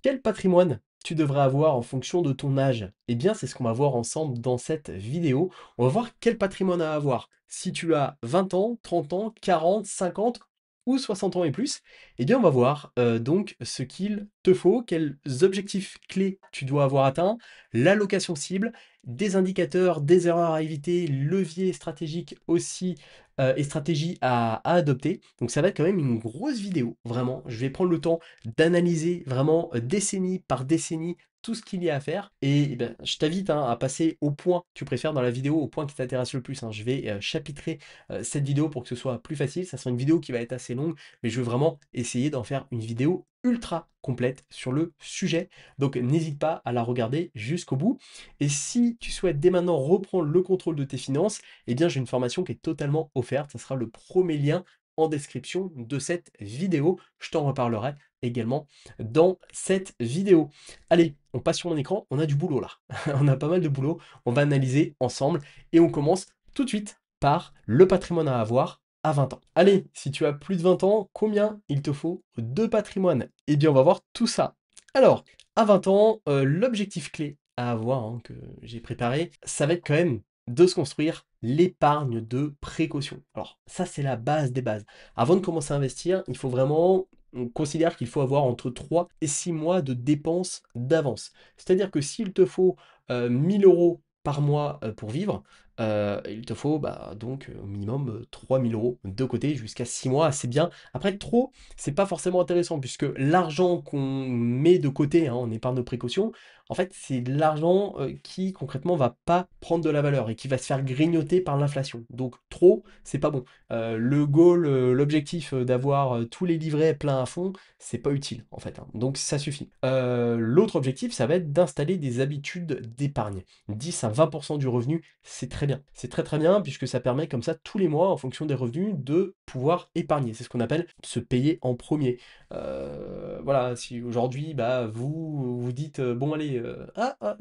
Quel patrimoine tu devrais avoir en fonction de ton âge? Eh bien, c'est ce qu'on va voir ensemble dans cette vidéo. On va voir quel patrimoine à avoir. Si tu as 20 ans, 30 ans, 40, 50 ou 60 ans et plus, eh bien, on va voir donc ce qu'il te faut, quels objectifs clés tu dois avoir atteints, l'allocation cible, des indicateurs, des erreurs à éviter, leviers stratégiques aussi et stratégies à adopter. Donc ça va être quand même une grosse vidéo, vraiment. Je vais prendre le temps d'analyser vraiment décennie par décennie tout ce qu'il y a à faire. Et, ben, je t'invite hein, à passer au point que tu préfères dans la vidéo, au point qui t'intéresse le plus, hein. Je vais chapitrer cette vidéo pour que ce soit plus facile. Ça sera une vidéo qui va être assez longue, mais je veux vraiment essayer d'en faire une vidéo ultra complète sur le sujet. Donc n'hésite pas à la regarder jusqu'au bout. Et si tu souhaites dès maintenant reprendre le contrôle de tes finances, eh bien j'ai une formation qui est totalement offerte. Ça sera le premier lien en description de cette vidéo. Je t'en reparlerai également dans cette vidéo. Allez, on passe sur mon écran, on a du boulot là. On a pas mal de boulot, on va analyser ensemble et on commence tout de suite par le patrimoine à avoir à 20 ans. Allez, si tu as plus de 20 ans, combien il te faut de patrimoine? Eh bien, on va voir tout ça. Alors, à 20 ans, l'objectif clé à avoir, hein, que j'ai préparé, ça va être quand même de se construire l'épargne de précaution. Alors, ça, c'est la base des bases. Avant de commencer à investir, il faut vraiment on considère qu'il faut avoir entre 3 et 6 mois de dépenses d'avance. C'est-à-dire que s'il te faut 1000 euros par mois pour vivre, il te faut bah, donc au minimum 3000 euros de côté jusqu'à 6 mois, c'est bien. Après, trop, c'est pas forcément intéressant puisque l'argent qu'on met de côté hein, en épargne de précaution, en fait, c'est de l'argent qui concrètement va pas prendre de la valeur et qui va se faire grignoter par l'inflation. Donc trop, c'est pas bon. Le goal, l'objectif d'avoir tous les livrets pleins à fond, c'est pas utile en fait, hein. Donc ça suffit. L'autre objectif, ça va être d'installer des habitudes d'épargne. 10 à 20% du revenu, c'est très bien. C'est très très bien puisque ça permet comme ça tous les mois, en fonction des revenus, de pouvoir épargner. C'est ce qu'on appelle se payer en premier. Voilà, si aujourd'hui, bah, vous vous dites, bon allez,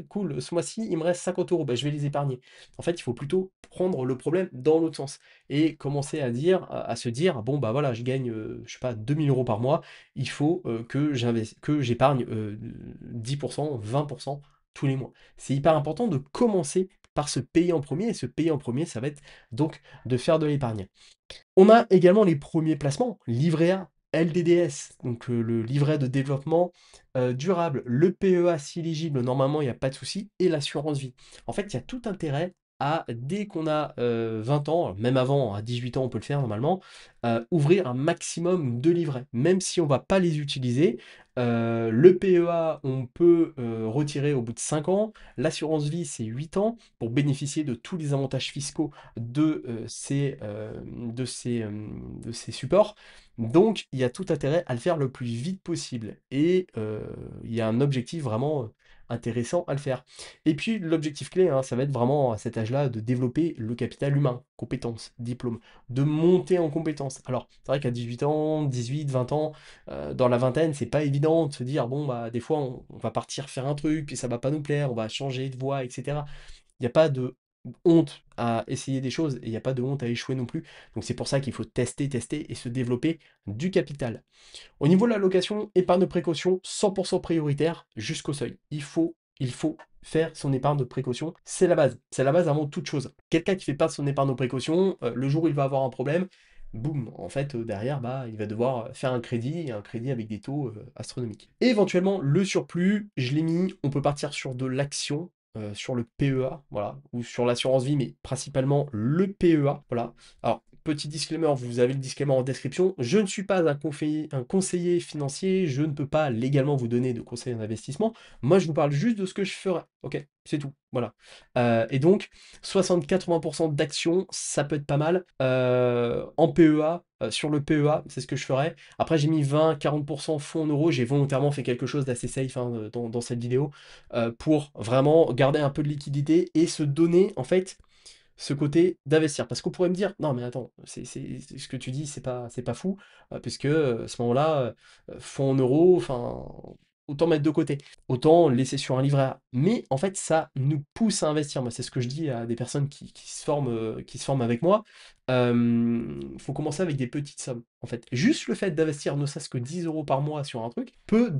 cool, ce mois-ci, il me reste 50 euros, bah, je vais les épargner. En fait, il faut plutôt prendre le problème dans l'autre sens et commencer à dire, à se dire, bon bah voilà, je gagne, je sais pas, 2000 euros par mois, il faut que j'épargne 10%, 20% tous les mois. C'est hyper important de commencer par se payer en premier, et se payer en premier, ça va être donc de faire de l'épargne. On a également les premiers placements, livret A, LDDS, donc le livret de développement durable, le PEA si éligible, normalement il n'y a pas de souci, et l'assurance vie. En fait, il y a tout intérêt à, dès qu'on a 20 ans, même avant, à 18 ans on peut le faire normalement, ouvrir un maximum de livrets, même si on ne va pas les utiliser. Le PEA, on peut retirer au bout de 5 ans, l'assurance vie c'est 8 ans, pour bénéficier de tous les avantages fiscaux de ces supports. Donc, il y a tout intérêt à le faire le plus vite possible. Et il y a un objectif vraiment intéressant à le faire. Et puis, l'objectif clé, hein, ça va être vraiment à cet âge-là de développer le capital humain, compétences, diplômes, de monter en compétences. Alors, c'est vrai qu'à 18 ans, 18, 20 ans, dans la vingtaine, c'est pas évident de se dire, bon, bah, des fois, on va partir faire un truc, puis ça va pas nous plaire, on va changer de voie, etc. Il n'y a pas de honte à essayer des choses et il n'y a pas de honte à échouer non plus. Donc c'est pour ça qu'il faut tester, tester et se développer du capital. Au niveau de la location, épargne de précaution, 100% prioritaire jusqu'au seuil. Il faut faire son épargne de précaution, c'est la base. C'est la base avant toute chose. Quelqu'un qui fait pas son épargne de précaution, le jour où il va avoir un problème, boum, en fait, derrière, bah, il va devoir faire un crédit avec des taux astronomiques. Et éventuellement, le surplus, je l'ai mis, on peut partir sur de l'action, sur le PEA, voilà, ou sur l'assurance vie, mais principalement le PEA, voilà. Alors, petit disclaimer, vous avez le disclaimer en description, je ne suis pas un conseiller financier, je ne peux pas légalement vous donner de conseils d'investissement, moi je vous parle juste de ce que je ferais, ok? C'est tout, voilà. Et donc, 60-80% d'actions, ça peut être pas mal. En PEA, sur le PEA, c'est ce que je ferais. Après, j'ai mis 20-40% fonds en euros. J'ai volontairement fait quelque chose d'assez safe hein, dans cette vidéo pour vraiment garder un peu de liquidité et se donner, en fait, ce côté d'investir. Parce qu'on pourrait me dire, non mais attends, ce que tu dis, c'est pas fou, puisque à ce moment-là, fonds en euros, enfin, autant mettre de côté, autant laisser sur un livret A. Mais en fait, ça nous pousse à investir. Moi, c'est ce que je dis à des personnes qui se forment avec moi. Faut commencer avec des petites sommes. En fait, juste le fait d'investir ne serait-ce que 10 euros par mois sur un truc peut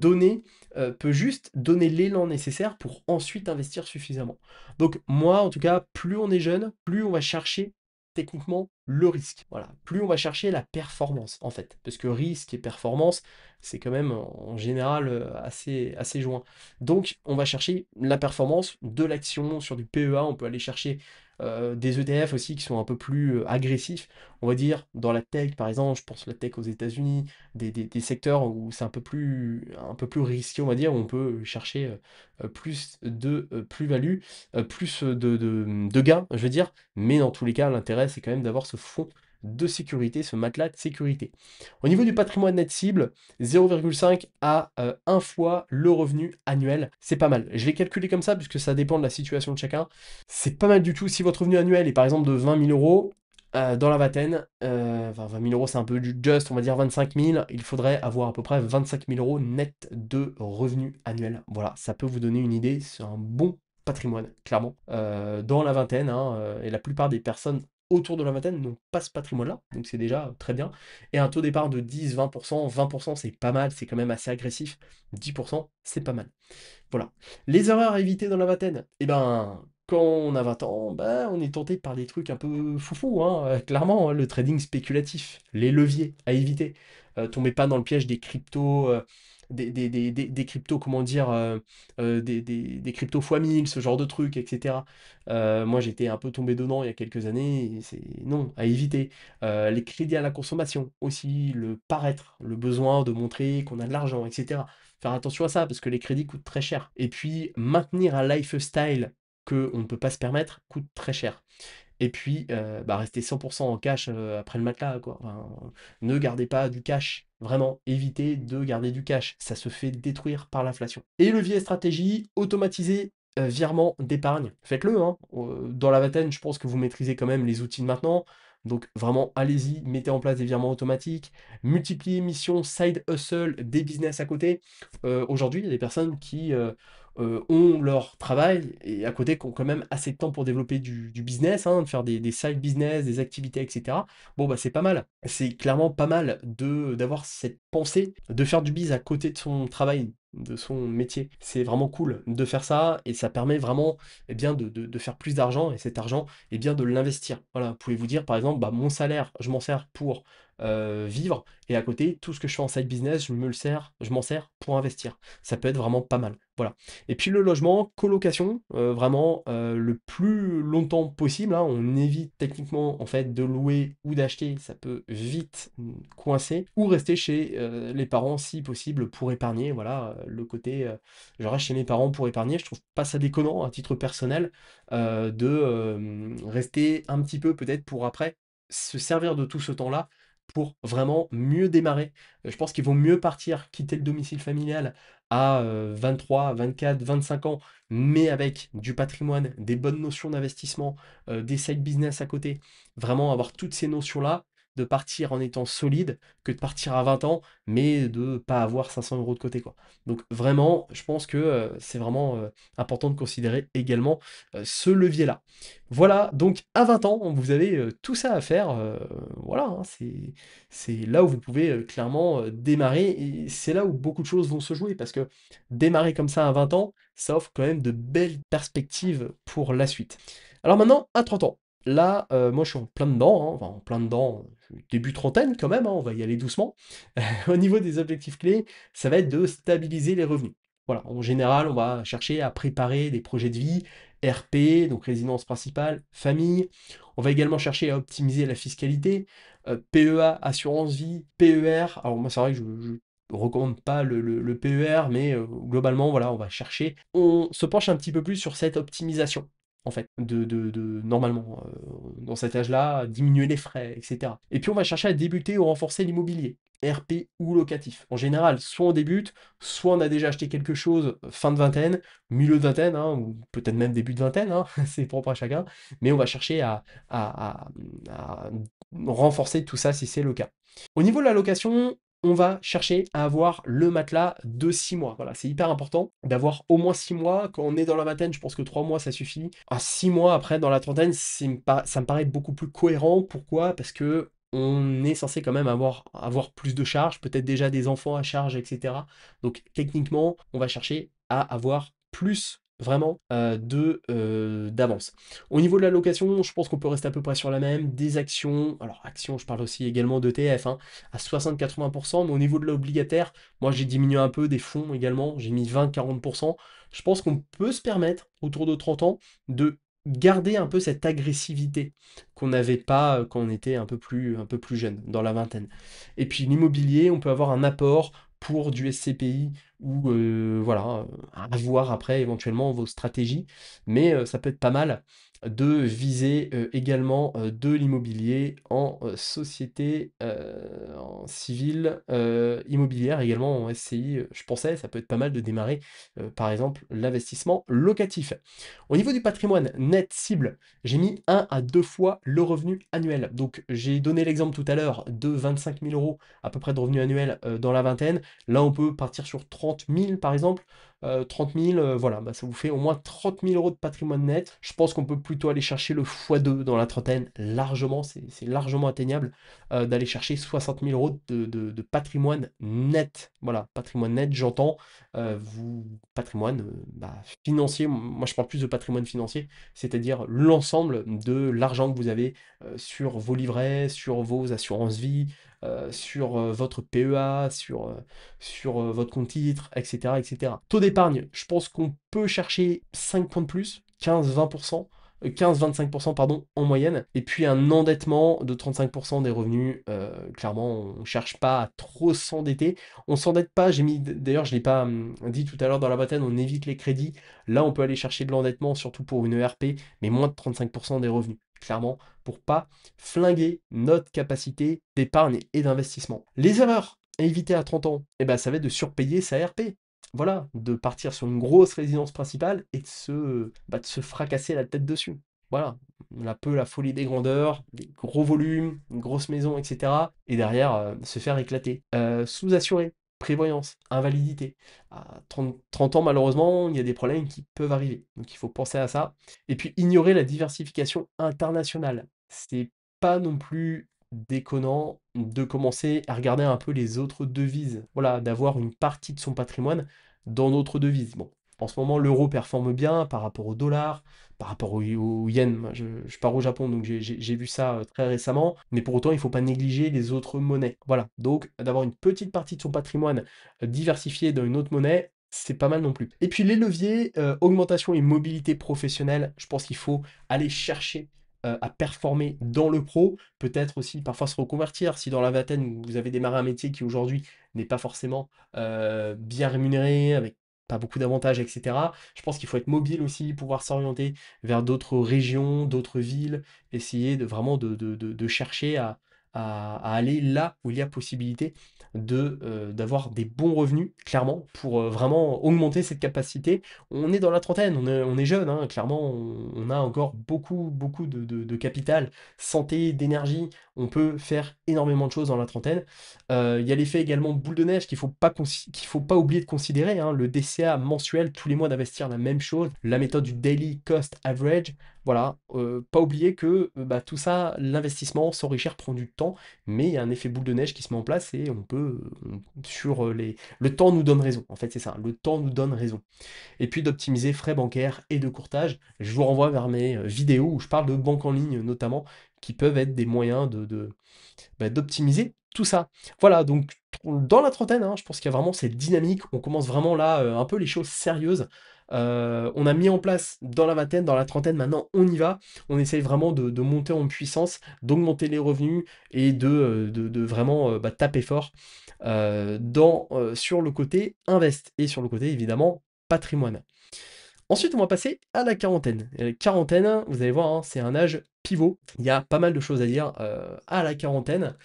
juste donner l'élan nécessaire pour ensuite investir suffisamment. Donc moi, en tout cas, plus on est jeune, plus on va chercher techniquement le risque. Voilà, plus on va chercher la performance en fait, parce que risque et performance, c'est quand même en général assez joint. Donc on va chercher la performance de l'action sur du PEA, on peut aller chercher des ETF aussi qui sont un peu plus agressifs. On va dire dans la tech par exemple, je pense la tech aux États-Unis, des secteurs où c'est un peu plus risqué, on va dire, où on peut chercher plus de plus-value, plus de gains, je veux dire, mais dans tous les cas, l'intérêt, c'est quand même d'avoir ce fonds de sécurité, ce matelas de sécurité. Au niveau du patrimoine net cible, 0,5 à 1 fois le revenu annuel, c'est pas mal. Je l'ai calculé comme ça, puisque ça dépend de la situation de chacun. C'est pas mal du tout. Si votre revenu annuel est par exemple de 20 000 euros, dans la vingtaine, enfin 20 000 euros c'est un peu juste, on va dire 25 000, il faudrait avoir à peu près 25 000 euros net de revenus annuels. Voilà, ça peut vous donner une idée, c'est un bon patrimoine, clairement. Dans la vingtaine, hein, et la plupart des personnes autour de la vingtaine n'ont pas ce patrimoine-là, donc c'est déjà très bien. Et un taux d'épargne de 10, 20%, 20% c'est pas mal, c'est quand même assez agressif, 10% c'est pas mal. Voilà. Les erreurs à éviter dans la vingtaine, eh ben, quand on a 20 ans, ben, on est tenté par des trucs un peu foufou, hein, clairement, hein, le trading spéculatif, les leviers à éviter. Tombez pas dans le piège des cryptos, des cryptos, comment dire, des cryptos fois 1000, ce genre de trucs, etc. Moi, j'étais un peu tombé dedans il y a quelques années, et c'est non, à éviter. Les crédits à la consommation aussi, le paraître, le besoin de montrer qu'on a de l'argent, etc. Faire attention à ça, parce que les crédits coûtent très cher. Et puis, maintenir un lifestyle qu'on ne peut pas se permettre coûte très cher. Et puis, bah, rester 100% en cash après le matelas, quoi. Enfin, ne gardez pas du cash. Vraiment, évitez de garder du cash. Ça se fait détruire par l'inflation. Et levier stratégie, automatiser virement d'épargne. Faites-le, hein. Dans la vingtaine, je pense que vous maîtrisez quand même les outils de maintenant. Donc vraiment, allez-y, mettez en place des virements automatiques, multipliez missions, side hustle, des business à côté. Aujourd'hui, il y a des personnes qui ont leur travail et à côté qui ont quand même assez de temps pour développer du business, hein, de faire des side business, des activités, etc. Bon, bah c'est pas mal. C'est clairement pas mal d'avoir cette pensée de faire du biz à côté de son travail, de son métier. C'est vraiment cool de faire ça et ça permet vraiment eh bien, de faire plus d'argent et cet argent, eh bien, de l'investir. Voilà, vous pouvez vous dire par exemple, bah, mon salaire, je m'en sers pour vivre et à côté, tout ce que je fais en side business, je m'en sers pour investir. Ça peut être vraiment pas mal. Voilà. Et puis le logement, colocation, vraiment le plus longtemps possible, hein. On évite techniquement en fait de louer ou d'acheter, ça peut vite coincer, ou rester chez les parents si possible pour épargner. Voilà, le côté je reste chez mes parents pour épargner, je trouve pas ça déconnant à titre personnel de rester un petit peu peut-être pour après se servir de tout ce temps-là pour vraiment mieux démarrer. Je pense qu'il vaut mieux partir, quitter le domicile familial à 23, 24, 25 ans, mais avec du patrimoine, des bonnes notions d'investissement, des side business à côté, vraiment avoir toutes ces notions-là, de partir en étant solide, que de partir à 20 ans, mais de pas avoir 500 euros de côté, quoi. Donc vraiment, je pense que c'est vraiment important de considérer également ce levier-là. Voilà, donc à 20 ans, vous avez tout ça à faire. Voilà, hein, c'est là où vous pouvez clairement démarrer et c'est là où beaucoup de choses vont se jouer parce que démarrer comme ça à 20 ans, ça offre quand même de belles perspectives pour la suite. Alors maintenant, à 30 ans, là, moi je suis en plein dedans, hein, enfin en plein dedans, début trentaine quand même, hein, on va y aller doucement. Au niveau des objectifs clés, ça va être de stabiliser les revenus. Voilà, en général, on va chercher à préparer des projets de vie, RP, donc résidence principale, famille. On va également chercher à optimiser la fiscalité, PEA, assurance vie, PER. Alors moi, c'est vrai que je recommande pas le PER, mais globalement, voilà, on va chercher. On se penche un petit peu plus sur cette optimisation, en fait, normalement, dans cet âge-là, diminuer les frais, etc. Et puis on va chercher à débuter ou renforcer l'immobilier, RP ou locatif. En général, soit on débute, soit on a déjà acheté quelque chose fin de vingtaine, milieu de vingtaine, hein, ou peut-être même début de vingtaine, hein, c'est propre à chacun, mais on va chercher à renforcer tout ça si c'est le cas. Au niveau de la location, on va chercher à avoir le matelas de 6 mois. Voilà, c'est hyper important d'avoir au moins 6 mois. Quand on est dans la vingtaine, je pense que 3 mois, ça suffit. À 6 mois après, dans la trentaine, ça me paraît beaucoup plus cohérent. Pourquoi? Parce que on est censé quand même avoir plus de charges, peut-être déjà des enfants à charge, etc. Donc techniquement, on va chercher à avoir plus vraiment d'avance. Au niveau de la location, je pense qu'on peut rester à peu près sur la même. Des actions, alors actions, je parle aussi également d'ETF, hein, à 60-80%, mais au niveau de l'obligataire, moi j'ai diminué un peu des fonds également, j'ai mis 20-40%. Je pense qu'on peut se permettre, autour de 30 ans, de garder un peu cette agressivité qu'on n'avait pas quand on était un peu plus jeune, dans la vingtaine. Et puis l'immobilier, on peut avoir un apport pour du SCPI ou voilà, à voir après éventuellement vos stratégies, mais ça peut être pas mal de viser également de l'immobilier en société en civile immobilière, également en SCI. Je pensais, ça peut être pas mal de démarrer par exemple l'investissement locatif. Au niveau du patrimoine net cible, j'ai mis 1 à 2 fois le revenu annuel. Donc j'ai donné l'exemple tout à l'heure de 25 000 euros à peu près de revenu annuel dans la vingtaine. Là, on peut partir sur 30 000 par exemple. 30 000, voilà, bah, ça vous fait au moins 30 000 euros de patrimoine net. Je pense qu'on peut plutôt aller chercher le x2 dans la trentaine, largement, c'est largement atteignable d'aller chercher 60 000 euros de patrimoine net. Voilà, patrimoine net, j'entends, patrimoine bah, financier, moi je parle plus de patrimoine financier, c'est-à-dire l'ensemble de l'argent que vous avez sur vos livrets, sur vos assurances vie, sur votre PEA, sur votre compte titre, etc., etc. Taux d'épargne, je pense qu'on peut chercher 5 points de plus, 15-20%, 15-25% pardon, en moyenne, et puis un endettement de 35% des revenus, clairement on ne cherche pas à trop s'endetter, on s'endette pas, j'ai mis, d'ailleurs je ne l'ai pas dit tout à l'heure dans la bataille, on évite les crédits, là on peut aller chercher de l'endettement, surtout pour une ERP, mais moins de 35% des revenus, clairement, pour pas flinguer notre capacité d'épargne et d'investissement. Les erreurs à éviter à 30 ans, eh ben, ça va être de surpayer sa RP. Voilà, de partir sur une grosse résidence principale et de se fracasser la tête dessus. Voilà, un peu la folie des grandeurs, des gros volumes, une grosse maison, etc. Et derrière, se faire éclater. Sous-assuré, prévoyance, invalidité. À 30 ans, malheureusement, il y a des problèmes qui peuvent arriver. Donc il faut penser à ça. Et puis ignorer la diversification internationale. C'est pas non plus déconnant de commencer à regarder un peu les autres devises. Voilà, d'avoir une partie de son patrimoine dans d'autres devises. Bon, en ce moment, l'euro performe bien par rapport au dollar, par rapport au yen. Moi, je pars au Japon, donc j'ai vu ça très récemment. Mais pour autant, il ne faut pas négliger les autres monnaies. Voilà, donc d'avoir une petite partie de son patrimoine diversifié dans une autre monnaie, c'est pas mal non plus. Et puis les leviers, augmentation et mobilité professionnelle, je pense qu'il faut aller chercher à performer dans le pro, peut-être aussi parfois se reconvertir. Si dans la vingtaine, vous avez démarré un métier qui aujourd'hui n'est pas forcément bien rémunéré, avec pas beaucoup d'avantages, etc. Je pense qu'il faut être mobile aussi, pouvoir s'orienter vers d'autres régions, d'autres villes, essayer de vraiment de chercher à aller là où il y a possibilité d'avoir des bons revenus, clairement, pour vraiment augmenter cette capacité. On est dans la trentaine, on est jeune, hein, clairement, on a encore beaucoup de capital, santé, d'énergie, on peut faire énormément de choses dans la trentaine. Il y a l'effet également boule de neige qu'il faut pas oublier de considérer, hein, le DCA mensuel, tous les mois d'investir la même chose, la méthode du Daily Cost Average, voilà, pas oublier que bah, tout ça, l'investissement, s'enrichir prend du temps, mais il y a un effet boule de neige qui se met en place et sur le temps nous donne raison, en fait c'est ça, le temps nous donne raison. Et puis d'optimiser frais bancaires et de courtage. Je vous renvoie vers mes vidéos où je parle de banque en ligne notamment, qui peuvent être des moyens d'optimiser tout ça. Voilà, donc dans la trentaine, hein, je pense qu'il y a vraiment cette dynamique, on commence vraiment là un peu les choses sérieuses. On a mis en place dans la vingtaine, dans la trentaine, maintenant on y va. On essaye vraiment de monter en puissance, d'augmenter les revenus et de vraiment taper fort sur le côté invest et sur le côté évidemment patrimoine. Ensuite, on va passer à la quarantaine. Et la quarantaine, vous allez voir, hein, c'est un âge pivot. Il y a pas mal de choses à dire à la quarantaine.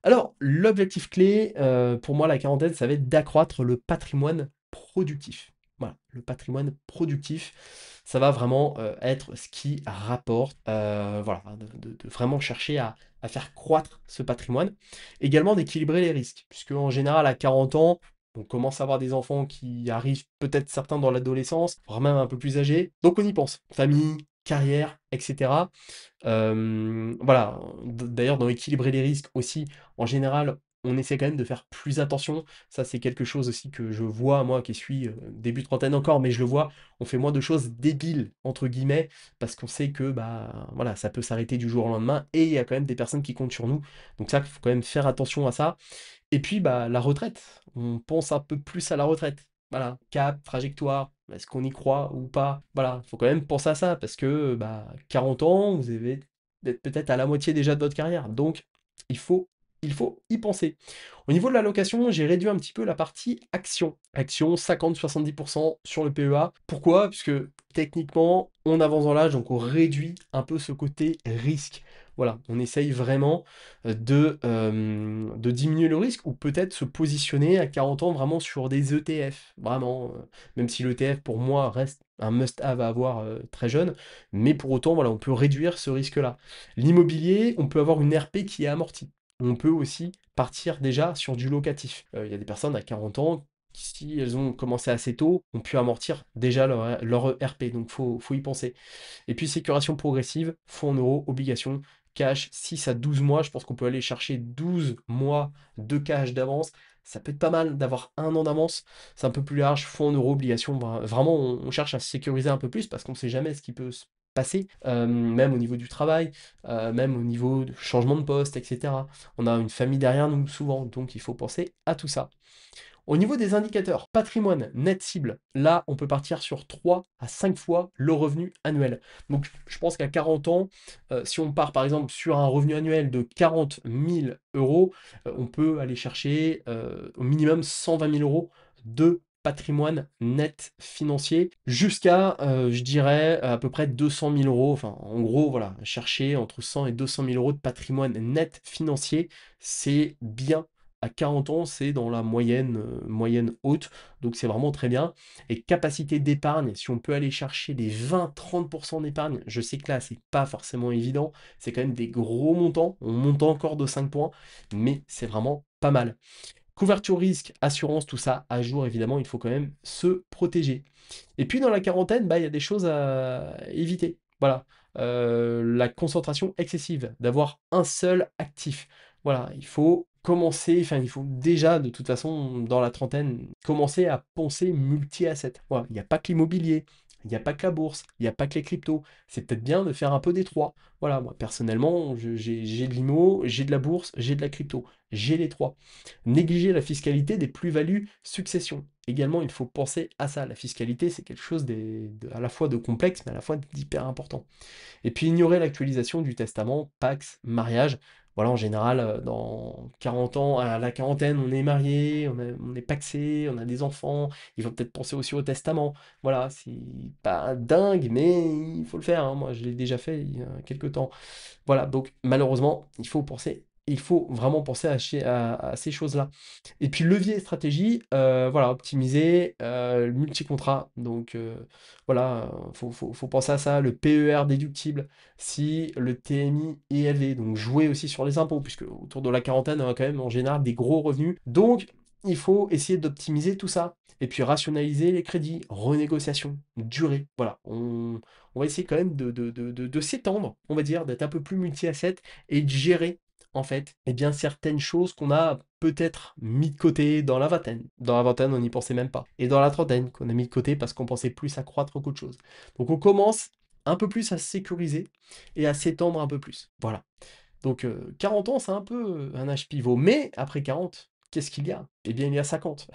Alors, l'objectif clé, pour moi, la quarantaine, ça va être d'accroître le patrimoine productif. Voilà, le patrimoine productif, ça va vraiment être ce qui rapporte, voilà, de vraiment chercher à faire croître ce patrimoine. Également d'équilibrer les risques, puisque en général à 40 ans, on commence à avoir des enfants qui arrivent peut-être certains dans l'adolescence, voire même un peu plus âgés. Donc on y pense. Famille, carrière, etc. Voilà, d'ailleurs, dans équilibrer les risques aussi, en général, on essaie quand même de faire plus attention. Ça, c'est quelque chose aussi que je vois, moi qui suis début trentaine encore, mais je le vois, on fait moins de choses débiles, entre guillemets, parce qu'on sait que bah voilà, ça peut s'arrêter du jour au lendemain, et il y a quand même des personnes qui comptent sur nous. Donc ça, il faut quand même faire attention à ça. Et puis, bah, la retraite. On pense un peu plus à la retraite. Voilà, cap, trajectoire, est-ce qu'on y croit ou pas? Voilà, faut quand même penser à ça parce que bah, 40 ans, vous avez d'être peut-être à la moitié déjà de votre carrière. Donc, il faut, il faut y penser. Au niveau de l'allocation, j'ai réduit un petit peu la partie action. Action 50-70% sur le PEA. Pourquoi? Puisque techniquement, on avance dans l'âge, donc on réduit un peu ce côté risque. Voilà, on essaye vraiment de diminuer le risque ou peut-être se positionner à 40 ans vraiment sur des ETF. Vraiment, même si l'ETF pour moi reste un must-have à avoir très jeune, mais pour autant, voilà, on peut réduire ce risque-là. L'immobilier, on peut avoir une RP qui est amortie. On peut aussi partir déjà sur du locatif. Il y a des personnes à 40 ans qui, si elles ont commencé assez tôt, ont pu amortir déjà leur RP, donc faut y penser. Et puis sécurisation progressive, fonds en euros, obligations, cash, 6 à 12 mois. Je pense qu'on peut aller chercher 12 mois de cash d'avance. Ça peut être pas mal d'avoir un an d'avance. C'est un peu plus large, fonds en euros, obligations. Vraiment, on cherche à se sécuriser un peu plus parce qu'on ne sait jamais ce qui peut se passer, même au niveau du travail, même au niveau de changement de poste, etc. On a une famille derrière nous souvent, donc il faut penser à tout ça. Au niveau des indicateurs, patrimoine net cible, là, on peut partir sur 3 à 5 fois le revenu annuel. Donc, je pense qu'à 40 ans, si on part par exemple sur un revenu annuel de 40 000 euros, on peut aller chercher au minimum 120 000 euros de patrimoine net financier jusqu'à, je dirais, à peu près 200 000 euros. Enfin, en gros, voilà, chercher entre 100 et 200 000 euros de patrimoine net financier, c'est bien à 40 ans, c'est dans la moyenne, moyenne haute, donc c'est vraiment très bien. Et capacité d'épargne, si on peut aller chercher les 20-30% d'épargne, je sais que là, c'est pas forcément évident, c'est quand même des gros montants, on monte encore de 5 points, mais c'est vraiment pas mal. Couverture risque, assurance, tout ça à jour, évidemment, il faut quand même se protéger. Et puis dans la quarantaine, bah, il y a des choses à éviter. Voilà. La concentration excessive, d'avoir un seul actif. Voilà, il faut commencer, enfin il faut déjà de toute façon dans la trentaine commencer à penser multi-asset. Voilà, il n'y a pas que l'immobilier, il n'y a pas que la bourse, il n'y a pas que les cryptos. C'est peut-être bien de faire un peu des trois. Voilà, moi personnellement, j'ai de l'IMO, j'ai de la bourse, j'ai de la crypto. J'ai les trois. Négliger la fiscalité des plus-values succession. Également, il faut penser à ça. La fiscalité, c'est quelque chose à la fois de complexe, mais à la fois d'hyper important. Et puis ignorer l'actualisation du testament, Pax, mariage. Voilà, en général, dans 40 ans, à la quarantaine, on est marié, on est paxé, on a des enfants. Il faut peut-être penser aussi au testament. Voilà, c'est pas dingue, mais il faut le faire, hein. Moi, je l'ai déjà fait il y a quelques temps. Voilà, donc malheureusement, il faut vraiment penser à ces choses-là. Et puis levier et stratégie, voilà, optimiser, le multi-contrat. Donc voilà, faut penser à ça, le PER déductible, si le TMI est élevé. Donc jouer aussi sur les impôts, puisque autour de la quarantaine, on a quand même en général des gros revenus. Donc il faut essayer d'optimiser tout ça. Et puis rationaliser les crédits, renégociation, durée. Voilà, on va essayer quand même de s'étendre, on va dire, d'être un peu plus multi-asset et de gérer, en fait, eh bien, certaines choses qu'on a peut-être mis de côté dans la vingtaine. Dans la vingtaine, on n'y pensait même pas. Et dans la trentaine, qu'on a mis de côté parce qu'on pensait plus à croître qu'autre chose. Donc on commence un peu plus à se sécuriser et à s'étendre un peu plus. Voilà. Donc 40 ans, c'est un peu un âge pivot. Mais après 40, qu'est-ce qu'il y a? Eh bien, il y a 50.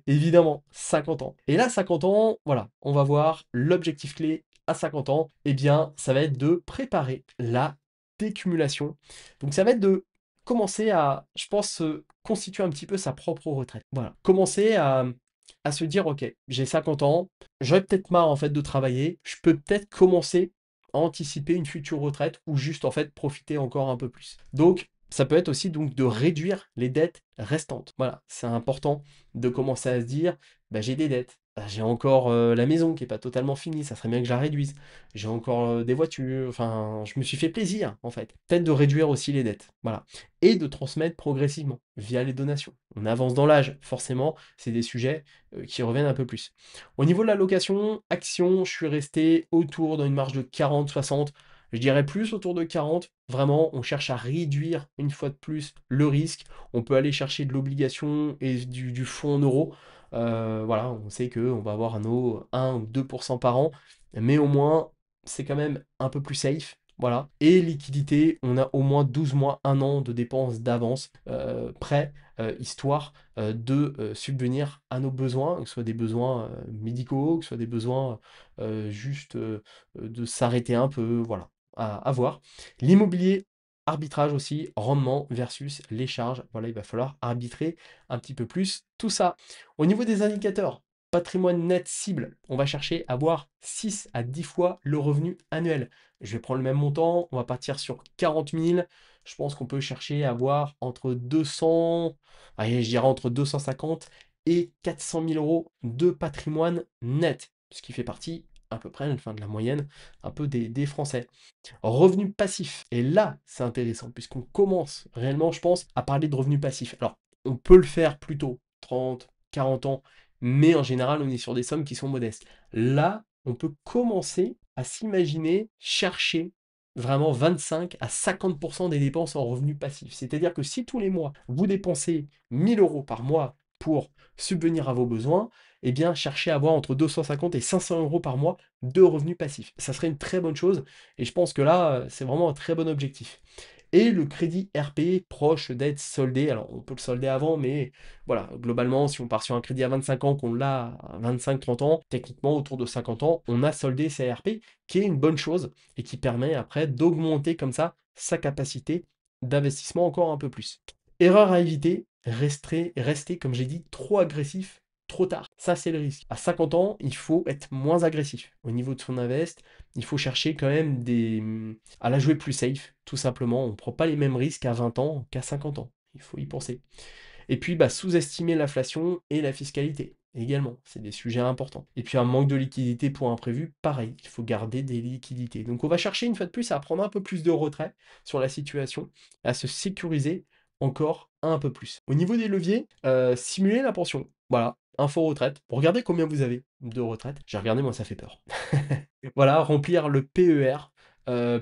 Évidemment, 50 ans. Et là, 50 ans, voilà, on va voir l'objectif clé à 50 ans. Eh bien, ça va être de préparer la décumulation. Donc, ça va être de commencer à, je pense, constituer un petit peu sa propre retraite. Voilà, commencer à se dire, ok, j'ai 50 ans, j'aurais peut-être marre en fait de travailler, je peux peut-être commencer à anticiper une future retraite ou juste en fait profiter encore un peu plus. Donc, ça peut être aussi donc de réduire les dettes restantes. Voilà, c'est important de commencer à se dire, bah, j'ai des dettes. Bah, j'ai encore, la maison qui est pas totalement finie, ça serait bien que je la réduise. J'ai encore, des voitures, enfin, je me suis fait plaisir, en fait. Peut-être de réduire aussi les dettes, voilà et de transmettre progressivement via les donations. On avance dans l'âge, forcément, c'est des sujets, qui reviennent un peu plus. Au niveau de la location, action, je suis resté autour d'une marge de 40-60, je dirais plus autour de 40. Vraiment, on cherche à réduire une fois de plus le risque. On peut aller chercher de l'obligation et du fonds en euros. Voilà, on sait qu'on va avoir 1 ou 2% par an, mais au moins, c'est quand même un peu plus safe. Voilà. Et liquidité, on a au moins 12 mois, 1 an de dépenses d'avance prêts, histoire de subvenir à nos besoins, que ce soit des besoins médicaux, que ce soit des besoins juste de s'arrêter un peu, voilà, à voir. L'immobilier, arbitrage aussi, rendement versus les charges. Voilà, il va falloir arbitrer un petit peu plus tout ça. Au niveau des indicateurs, patrimoine net cible, on va chercher à avoir 6 à 10 fois le revenu annuel. Je vais prendre le même montant, on va partir sur 40 000. Je pense qu'on peut chercher à avoir entre 200, allez, je dirais entre 250 et 400 000 euros de patrimoine net, ce qui fait partie à peu près, enfin de la moyenne, un peu des Français. Revenu passif. Et là, c'est intéressant, puisqu'on commence réellement, je pense, à parler de revenu passif. Alors, on peut le faire plutôt 30, 40 ans, mais en général, on est sur des sommes qui sont modestes. Là, on peut commencer à s'imaginer chercher vraiment 25 à 50% des dépenses en revenu passif. C'est-à-dire que si tous les mois, vous dépensez 1000 euros par mois pour subvenir à vos besoins, eh bien, cherchez à avoir entre 250 et 500 euros par mois de revenus passifs. Ça serait une très bonne chose et je pense que là, c'est vraiment un très bon objectif. Et le crédit RP proche d'être soldé. Alors, on peut le solder avant, mais voilà, globalement, si on part sur un crédit à 25 ans, qu'on l'a à 25-30 ans, techniquement, autour de 50 ans, on a soldé ses RP, qui est une bonne chose et qui permet après d'augmenter comme ça sa capacité d'investissement encore un peu plus. Erreur à éviter, rester comme j'ai dit, trop agressif trop tard. Ça, c'est le risque. À 50 ans, il faut être moins agressif. Au niveau de son invest, il faut chercher quand même à la jouer plus safe, tout simplement. On ne prend pas les mêmes risques à 20 ans qu'à 50 ans. Il faut y penser. Et puis, bah, sous-estimer l'inflation et la fiscalité. Également, c'est des sujets importants. Et puis un manque de liquidité pour imprévu, pareil, il faut garder des liquidités. Donc on va chercher une fois de plus à prendre un peu plus de retrait sur la situation, à se sécuriser encore un peu plus. Au niveau des leviers, simuler la pension. Voilà, info retraite. Regardez combien vous avez de retraite. J'ai regardé, moi ça fait peur. Voilà, remplir le PER,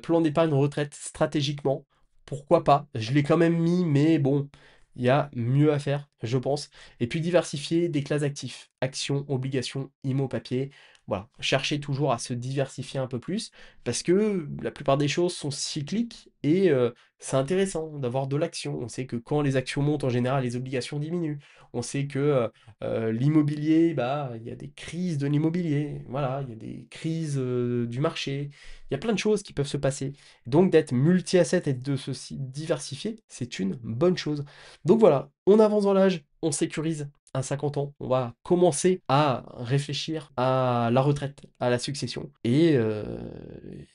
plan d'épargne retraite stratégiquement. Pourquoi pas? Je l'ai quand même mis, mais bon, il y a mieux à faire, je pense. Et puis diversifier des classes actifs, actions, obligations, IMO, papier. Voilà, chercher toujours à se diversifier un peu plus, parce que la plupart des choses sont cycliques et c'est intéressant d'avoir de l'action. On sait que quand les actions montent, en général, les obligations diminuent. On sait que l'immobilier, bah, il y a des crises de l'immobilier, voilà, il y a des crises du marché, il y a plein de choses qui peuvent se passer. Donc d'être multi-asset et de se diversifier, c'est une bonne chose. Donc voilà, on avance dans l'âge, on sécurise à 50 ans, on va commencer à réfléchir à la retraite, à la succession. Et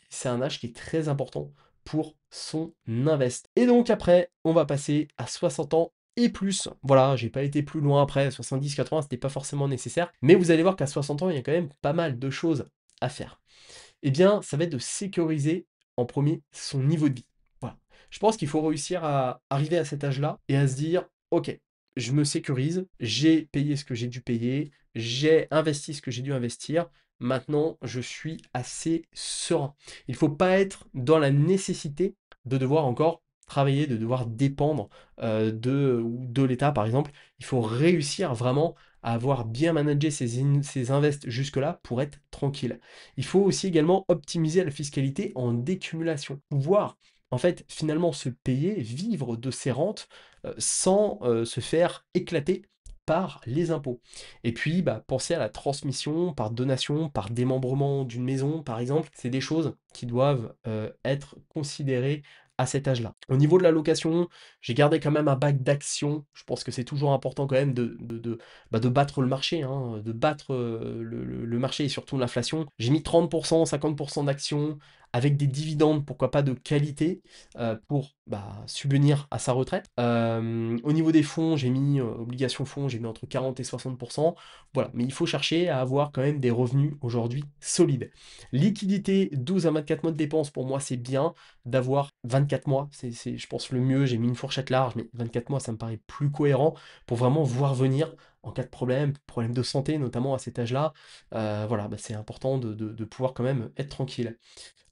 c'est un âge qui est très important pour son invest. Et donc après, on va passer à 60 ans et plus. Voilà, j'ai pas été plus loin après, 70-80, c'était pas forcément nécessaire. Mais vous allez voir qu'à 60 ans, il y a quand même pas mal de choses à faire. Eh bien, ça va être de sécuriser en premier son niveau de vie. Voilà. Je pense qu'il faut réussir à arriver à cet âge-là et à se dire, ok, je me sécurise, j'ai payé ce que j'ai dû payer, j'ai investi ce que j'ai dû investir, maintenant je suis assez serein. Il ne faut pas être dans la nécessité de devoir encore travailler, de devoir dépendre de l'État par exemple. Il faut réussir vraiment à avoir bien managé ses invests jusque-là pour être tranquille. Il faut aussi également optimiser la fiscalité en décumulation. Pouvoir, en fait, finalement se payer, vivre de ses rentes sans se faire éclater par les impôts. Et puis, bah, penser à la transmission par donation, par démembrement d'une maison, par exemple. C'est des choses qui doivent être considérées à cet âge-là. Au niveau de la location, j'ai gardé quand même un bac d'actions. Je pense que c'est toujours important quand même de battre le marché, hein, de battre le marché et surtout l'inflation. J'ai mis 30%, 50% d'actions avec des dividendes, pourquoi pas de qualité, pour subvenir à sa retraite. Au niveau des fonds, j'ai mis obligations fonds, j'ai mis entre 40 et 60%. Voilà, mais il faut chercher à avoir quand même des revenus aujourd'hui solides. Liquidité, 12 à 24 mois de dépenses, pour moi c'est bien d'avoir 24 mois, c'est je pense le mieux, j'ai mis une fourchette large, mais 24 mois ça me paraît plus cohérent pour vraiment voir venir en cas de problème de santé notamment à cet âge-là. Voilà, c'est important de pouvoir quand même être tranquille.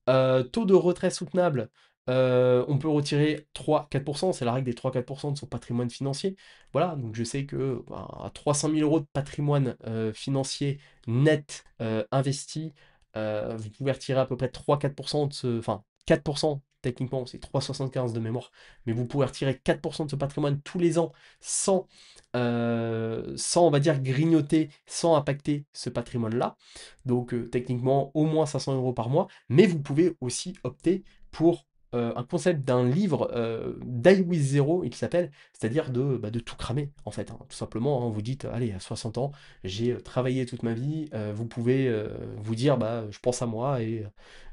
Taux de retrait soutenable, on peut retirer 3-4%, c'est la règle des 3-4% de son patrimoine financier. Voilà, donc je sais que à 300 000 € de patrimoine financier net investi, vous pouvez retirer à peu près 3-4% de ce, enfin 4% techniquement, c'est 3,75 de mémoire, mais vous pourrez retirer 4% de ce patrimoine tous les ans sans on va dire grignoter, sans impacter ce patrimoine-là. Donc techniquement au moins 500 € par mois, mais vous pouvez aussi opter pour un concept d'un livre Die with Zero, il s'appelle, c'est-à-dire de tout cramer en fait, hein. Tout simplement, hein, vous dites, allez, à 60 ans, j'ai travaillé toute ma vie, vous pouvez vous dire, je pense à moi et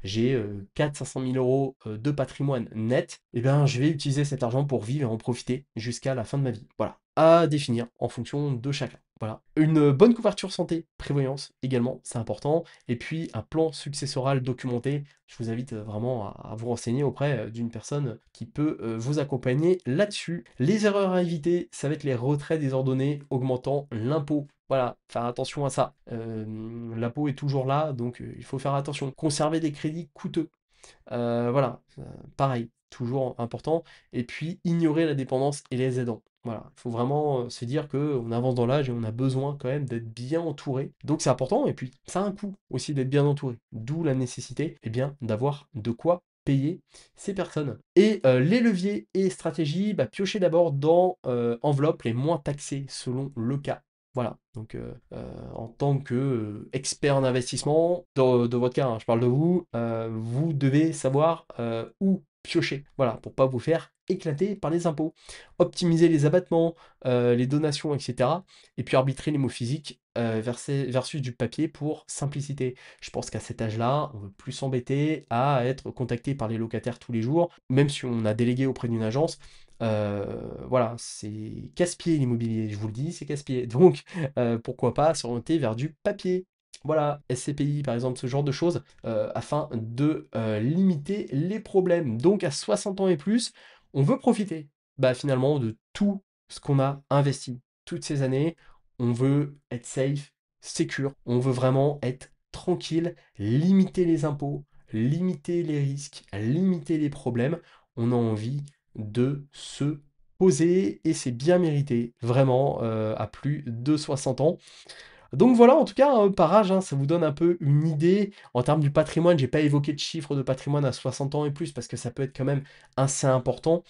j'ai 400 000 à 500 000 € de patrimoine net, et bien je vais utiliser cet argent pour vivre et en profiter jusqu'à la fin de ma vie. Voilà, à définir en fonction de chacun. Voilà. Une bonne couverture santé, prévoyance également, c'est important. Et puis un plan successoral documenté. Je vous invite vraiment à vous renseigner auprès d'une personne qui peut vous accompagner là-dessus. Les erreurs à éviter, ça va être les retraits désordonnés augmentant l'impôt. Voilà, faire attention à ça. L'impôt est toujours là, donc il faut faire attention. Conserver des crédits coûteux. Voilà, pareil, toujours important. Et puis, ignorer la dépendance et les aidants. Voilà, il faut vraiment se dire qu'on avance dans l'âge et on a besoin quand même d'être bien entouré. Donc c'est important, et puis ça a un coût aussi d'être bien entouré. D'où la nécessité d'avoir de quoi payer ces personnes. Et les leviers et stratégies, piochez d'abord dans enveloppes les moins taxées selon le cas. Voilà, donc en tant que expert en investissement, dans votre cas, hein, je parle de vous, vous devez savoir où piocher, voilà, pour pas vous faire éclater par les impôts. Optimiser les abattements, les donations, etc. Et puis arbitrer les mots physiques versus du papier pour simplicité. Je pense qu'à cet âge-là, on ne veut plus s'embêter à être contacté par les locataires tous les jours, même si on a délégué auprès d'une agence. Voilà, c'est casse-pied l'immobilier, je vous le dis, c'est casse-pied. Donc, pourquoi pas s'orienter vers du papier. Voilà, SCPI par exemple, ce genre de choses, afin de limiter les problèmes. Donc à 60 ans et plus, on veut profiter finalement de tout ce qu'on a investi toutes ces années. On veut être safe, secure, on veut vraiment être tranquille, limiter les impôts, limiter les risques, limiter les problèmes. On a envie de se poser et c'est bien mérité, vraiment, à plus de 60 ans. Donc voilà, en tout cas, par âge, hein, ça vous donne un peu une idée. En termes du patrimoine, j'ai pas évoqué de chiffre de patrimoine à 60 ans et plus parce que ça peut être quand même assez important.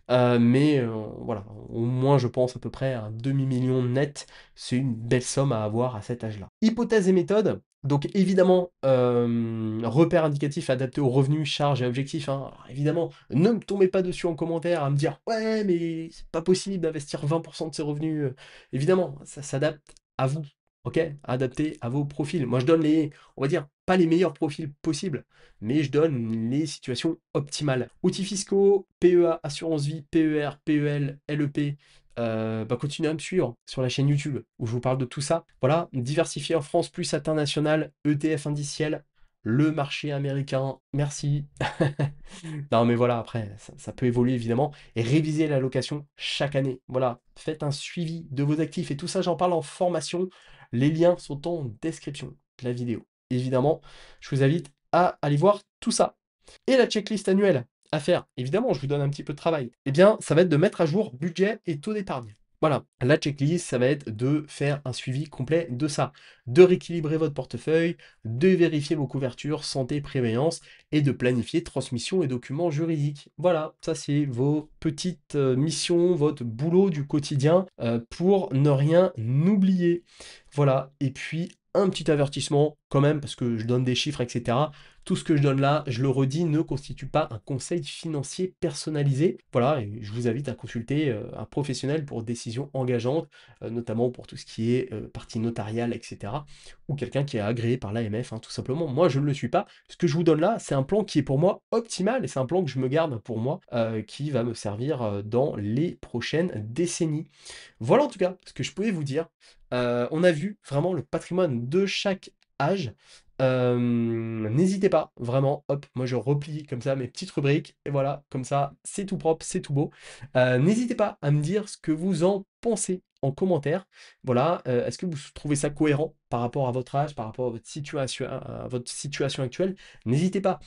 Mais voilà, au moins je pense à peu près à un demi-million net, c'est une belle somme à avoir à cet âge-là. Hypothèse et méthode. Donc évidemment, repères indicatifs adaptés aux revenus, charges et objectifs, hein. Alors évidemment, ne me tombez pas dessus en commentaire à me dire ouais mais c'est pas possible d'investir 20% de ses revenus. Évidemment, ça s'adapte à vous. Ok, adapté à vos profils. Moi, je donne on va dire, pas les meilleurs profils possibles, mais je donne les situations optimales. Outils fiscaux, PEA, assurance vie, PER, PEL, LEP. Continuez à me suivre sur la chaîne YouTube où je vous parle de tout ça. Voilà, diversifier en France plus international, ETF indiciel, le marché américain. Merci. Non, mais voilà, après, ça peut évoluer évidemment. Et réviser l'allocation chaque année. Voilà, faites un suivi de vos actifs. Et tout ça, j'en parle en formation. Les liens sont en description de la vidéo. Évidemment, je vous invite à aller voir tout ça. Et la checklist annuelle à faire, évidemment, je vous donne un petit peu de travail. Eh bien, ça va être de mettre à jour budget et taux d'épargne. Voilà, la checklist, ça va être de faire un suivi complet de ça, de rééquilibrer votre portefeuille, de vérifier vos couvertures, santé, prévoyance, et de planifier transmission et documents juridiques. Voilà, ça c'est vos petites missions, votre boulot du quotidien pour ne rien oublier. Voilà, et puis un petit avertissement quand même, parce que je donne des chiffres, etc. Tout ce que je donne là, je le redis, ne constitue pas un conseil financier personnalisé. Voilà, et je vous invite à consulter un professionnel pour décisions engageantes, notamment pour tout ce qui est partie notariale, etc. Ou quelqu'un qui est agréé par l'AMF, hein, tout simplement. Moi, je ne le suis pas. Ce que je vous donne là, c'est un plan qui est pour moi optimal, et c'est un plan que je me garde pour moi, qui va me servir dans les prochaines décennies. Voilà en tout cas ce que je pouvais vous dire. On a vu vraiment le patrimoine de chaque âge. N'hésitez pas, vraiment, hop, moi je replie comme ça mes petites rubriques, et voilà, comme ça, c'est tout propre, c'est tout beau. N'hésitez pas à me dire ce que vous en pensez en commentaire. Voilà, est-ce que vous trouvez ça cohérent par rapport à votre âge, par rapport à votre situation actuelle? N'hésitez pas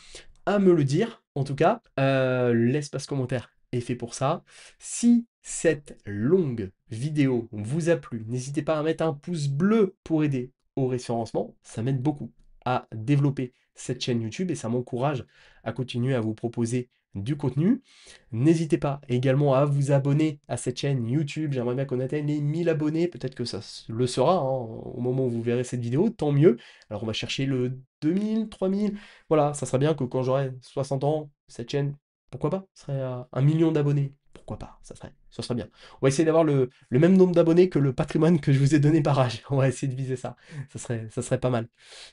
à me le dire, en tout cas. L'espace commentaire est fait pour ça. Si cette longue vidéo vous a plu, n'hésitez pas à mettre un pouce bleu pour aider au référencement. Ça m'aide beaucoup à développer cette chaîne YouTube et ça m'encourage à continuer à vous proposer du contenu. N'hésitez pas également à vous abonner à cette chaîne YouTube. J'aimerais bien qu'on atteigne les 1000 abonnés. Peut-être que ça le sera hein, au moment où vous verrez cette vidéo, tant mieux. Alors on va chercher le 2000, 3000. Voilà, ça serait bien que quand j'aurai 60 ans, cette chaîne, pourquoi pas, serait à 1 million d'abonnés. Pourquoi pas, ça serait bien. On va essayer d'avoir le même nombre d'abonnés que le patrimoine que je vous ai donné par âge. On va essayer de viser ça. Ça serait pas mal.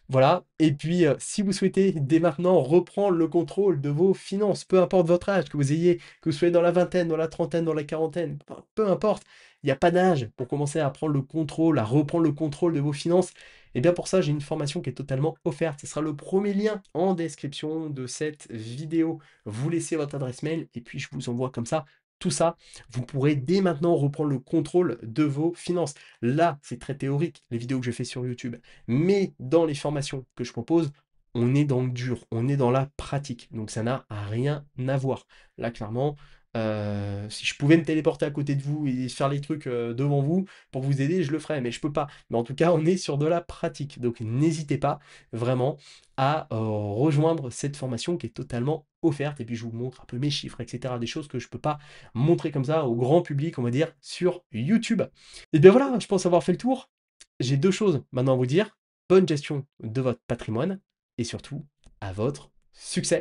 Voilà. Et puis, si vous souhaitez dès maintenant reprendre le contrôle de vos finances, peu importe votre âge, que vous soyez dans la vingtaine, dans la trentaine, dans la quarantaine, peu importe, il n'y a pas d'âge pour commencer à prendre le contrôle, à reprendre le contrôle de vos finances. Et bien pour ça, j'ai une formation qui est totalement offerte. Ce sera le premier lien en description de cette vidéo. Vous laissez votre adresse mail et puis je vous envoie comme ça tout ça. Vous pourrez dès maintenant reprendre le contrôle de vos finances. Là, c'est très théorique, les vidéos que je fais sur YouTube. Mais dans les formations que je propose, on est dans le dur, on est dans la pratique. Donc ça n'a rien à voir. Là, clairement, si je pouvais me téléporter à côté de vous et faire les trucs devant vous pour vous aider, je le ferais, mais je peux pas. Mais en tout cas, on est sur de la pratique. Donc n'hésitez pas vraiment à rejoindre cette formation qui est totalement offerte. Et puis je vous montre un peu mes chiffres, etc. Des choses que je peux pas montrer comme ça au grand public, on va dire, sur YouTube. Et bien voilà, je pense avoir fait le tour. J'ai deux choses maintenant à vous dire. Bonne gestion de votre patrimoine et surtout à votre succès.